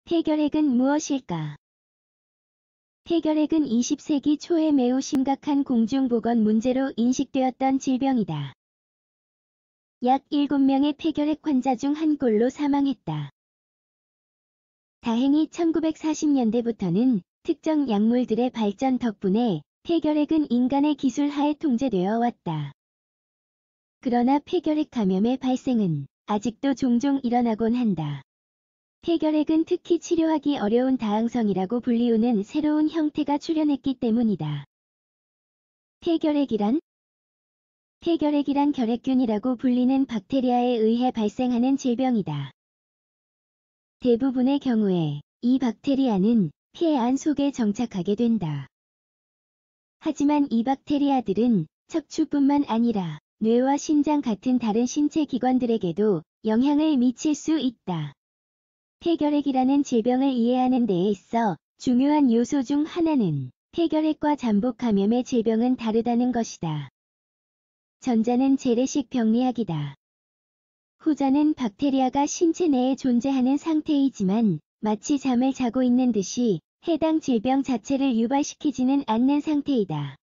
폐결핵은 무엇일까? 폐결핵은 20세기 초에 매우 심각한 공중보건 문제로 인식되었던 질병이다. 약 7명의 폐결핵 환자 중 한 꼴로 사망했다. 다행히 1940년대부터는 특정 약물들의 발전 덕분에 폐결핵은 인간의 기술 하에 통제되어 왔다. 그러나 폐결핵 감염의 발생은 아직도 종종 일어나곤 한다. 폐결핵은 특히 치료하기 어려운 다항성이라고 불리우는 새로운 형태가 출현했기 때문이다. 폐결핵이란? 폐결핵이란 결핵균이라고 불리는 박테리아에 의해 발생하는 질병이다. 대부분의 경우에 이 박테리아는 폐 안 속에 정착하게 된다. 하지만 이 박테리아들은 척추뿐만 아니라 뇌와 심장 같은 다른 신체 기관들에게도 영향을 미칠 수 있다. 폐결핵이라는 질병을 이해하는 데에 있어 중요한 요소 중 하나는 폐결핵과 잠복 감염의 질병은 다르다는 것이다. 전자는 재래식 병리학이다. 후자는 박테리아가 신체 내에 존재하는 상태이지만 마치 잠을 자고 있는 듯이 해당 질병 자체를 유발시키지는 않는 상태이다.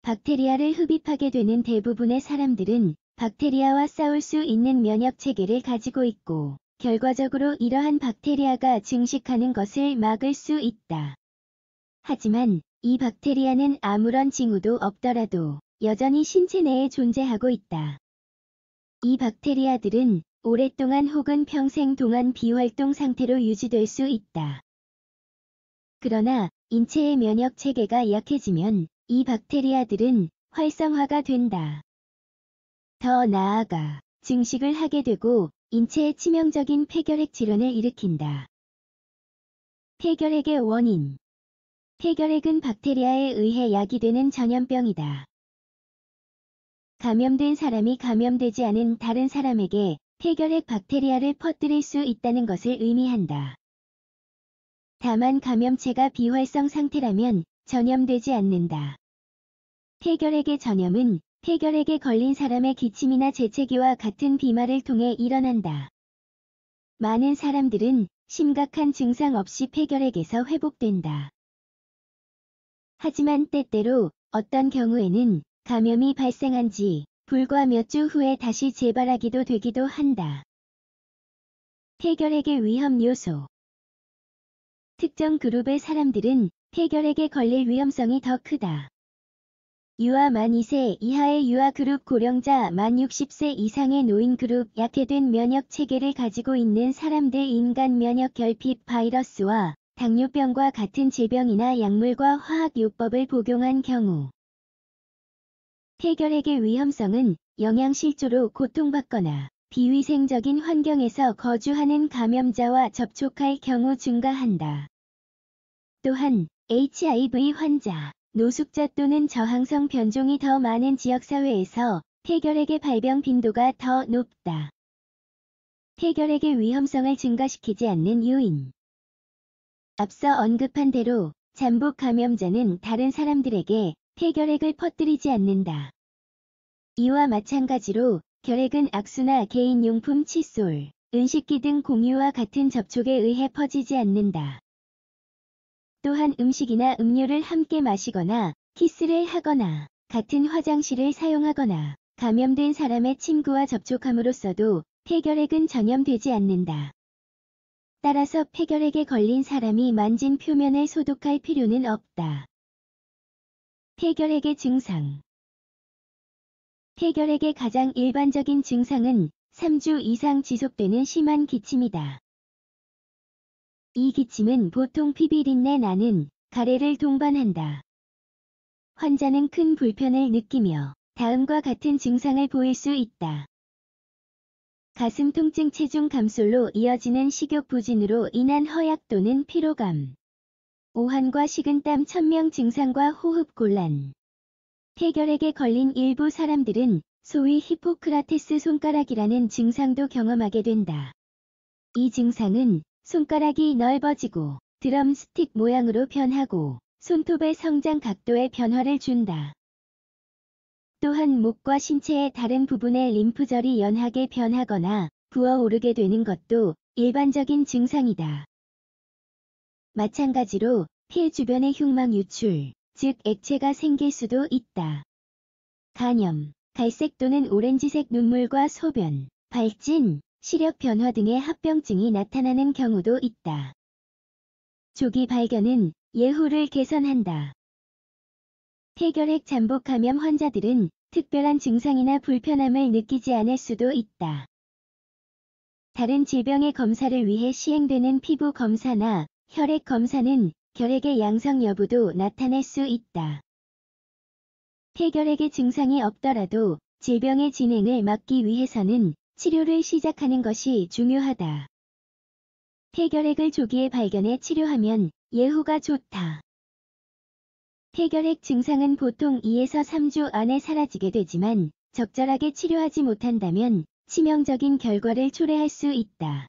박테리아를 흡입하게 되는 대부분의 사람들은 박테리아와 싸울 수 있는 면역 체계를 가지고 있고 결과적으로 이러한 박테리아가 증식하는 것을 막을 수 있다. 하지만 이 박테리아는 아무런 징후도 없더라도 여전히 신체 내에 존재하고 있다. 이 박테리아들은 오랫동안 혹은 평생 동안 비활동 상태로 유지될 수 있다. 그러나 인체의 면역 체계가 약해지면 이 박테리아들은 활성화가 된다. 더 나아가 증식을 하게 되고 인체에 치명적인 폐결핵 질환을 일으킨다. 폐결핵의 원인. 폐결핵은 박테리아에 의해 야기되는 전염병이다. 감염된 사람이 감염되지 않은 다른 사람에게 폐결핵 박테리아를 퍼뜨릴 수 있다는 것을 의미한다. 다만 감염체가 비활성 상태라면 전염되지 않는다. 폐결핵의 전염은 폐결핵에 걸린 사람의 기침이나 재채기와 같은 비말을 통해 일어난다. 많은 사람들은 심각한 증상 없이 폐결핵에서 회복된다. 하지만 때때로 어떤 경우에는 감염이 발생한 지 불과 몇 주 후에 다시 재발하기도 되기도 한다. 폐결핵의 위험 요소. 특정 그룹의 사람들은 폐결핵에 걸릴 위험성이 더 크다. 유아 만 2세 이하의 유아 그룹, 고령자 만 60세 이상의 노인 그룹, 약화된 면역 체계를 가지고 있는 사람들, 인간 면역 결핍, 바이러스와 당뇨병과 같은 질병이나 약물과 화학요법을 복용한 경우. 폐결핵의 위험성은 영양실조로 고통받거나 비위생적인 환경에서 거주하는 감염자와 접촉할 경우 증가한다. 또한 HIV 환자, 노숙자 또는 저항성 변종이 더 많은 지역사회에서 폐결핵의 발병 빈도가 더 높다. 폐결핵의 위험성을 증가시키지 않는 요인. 앞서 언급한 대로 잠복 감염자는 다른 사람들에게 폐결핵을 퍼뜨리지 않는다. 이와 마찬가지로 결핵은 악수나 개인용품, 칫솔, 은식기 등 공유와 같은 접촉에 의해 퍼지지 않는다. 또한 음식이나 음료를 함께 마시거나 키스를 하거나 같은 화장실을 사용하거나 감염된 사람의 친구와 접촉함으로써도 폐결핵은 전염되지 않는다. 따라서 폐결핵에 걸린 사람이 만진 표면을 소독할 필요는 없다. 폐결핵의 증상. 폐결핵의 가장 일반적인 증상은 3주 이상 지속되는 심한 기침이다. 이 기침은 보통 피비린내 나는 가래를 동반한다. 환자는 큰 불편을 느끼며 다음과 같은 증상을 보일 수 있다. 가슴 통증, 체중 감솔로 이어지는 식욕 부진으로 인한 허약 또는 피로감, 오한과 식은땀, 천명 증상과 호흡 곤란. 폐결핵에 걸린 일부 사람들은 소위 히포크라테스 손가락이라는 증상도 경험하게 된다. 이 증상은 손가락이 넓어지고 드럼 스틱 모양으로 변하고 손톱의 성장 각도에 변화를 준다. 또한 목과 신체의 다른 부분의 림프절이 연하게 변하거나 부어오르게 되는 것도 일반적인 증상이다. 마찬가지로 폐 주변의 흉막 유출, 즉 액체가 생길 수도 있다. 간염, 갈색 또는 오렌지색 눈물과 소변, 발진, 시력 변화 등의 합병증이 나타나는 경우도 있다. 조기 발견은 예후를 개선한다. 폐결핵 잠복 감염 환자들은 특별한 증상이나 불편함을 느끼지 않을 수도 있다. 다른 질병의 검사를 위해 시행되는 피부 검사나 혈액 검사는 결핵의 양성 여부도 나타낼 수 있다. 폐결핵의 증상이 없더라도 질병의 진행을 막기 위해서는 치료를 시작하는 것이 중요하다. 폐결핵을 조기에 발견해 치료하면 예후가 좋다. 폐결핵 증상은 보통 2에서 3주 안에 사라지게 되지만 적절하게 치료하지 못한다면 치명적인 결과를 초래할 수 있다.